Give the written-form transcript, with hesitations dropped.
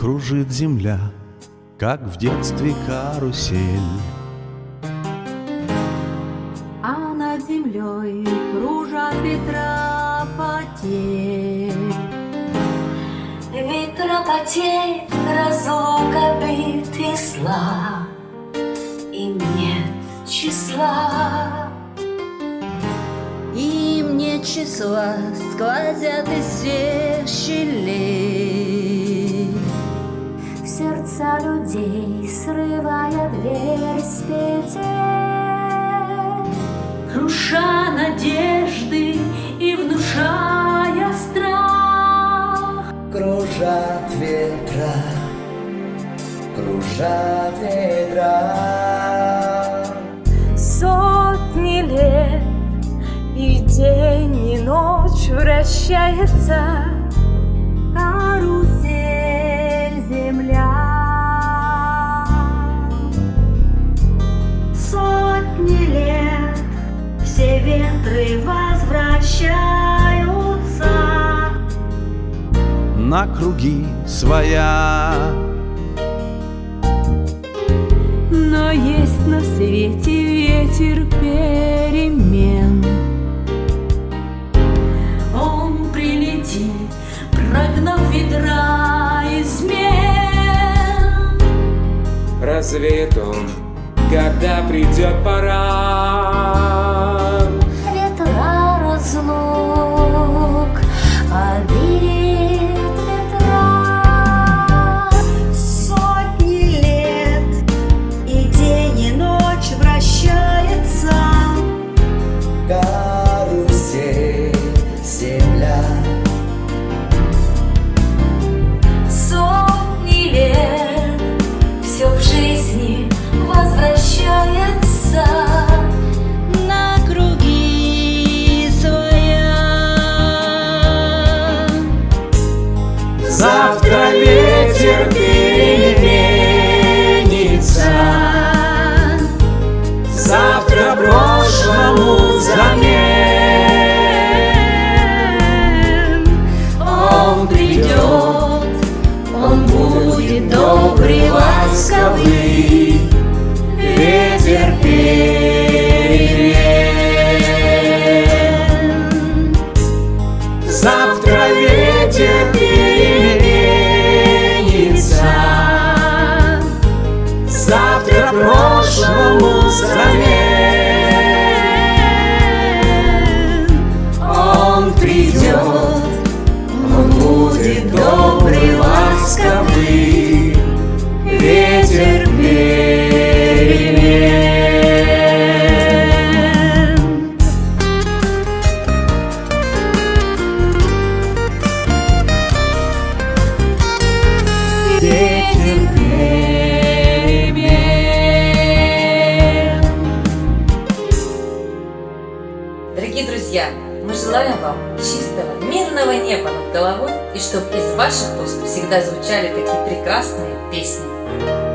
кружит земля, как в детстве карусель. А над землей кружат ветра потерь. Ветра потерь, разлука, быт и зла, им нет числа. Им нет числа, сквозят из всех щелей. В сердца людей срывая дверь с петель, Круша надежды и внушая страх. Кружат ветра, кружат ветра. Сотни лет, и день, и ночь вращается карусель земля. сотни лет, все ветры возвращаются На круги своя. но есть на свете ветер перемен. Он прилетит, прогнав ветра измен. Развеет он, когда придет пора. Ветра разлук, обид ветра. Сотни лет, и день, и ночь вращается Карусель земля. Сотни лет, все в жизни возвращается на круги своя. Завтра ветер переменится, завтра прошлому замен. Он придет, он будет добрый, ласковый, Ветер перемен. Завтра ветер переменится, завтра прошлому замен. он придет, он будет добрый, ласковый, Ветер перемен. Ветер перемен. Дорогие друзья, мы желаем вам чистого, мирного неба над головой и чтобы из ваших уст всегда звучали такие прекрасные песни.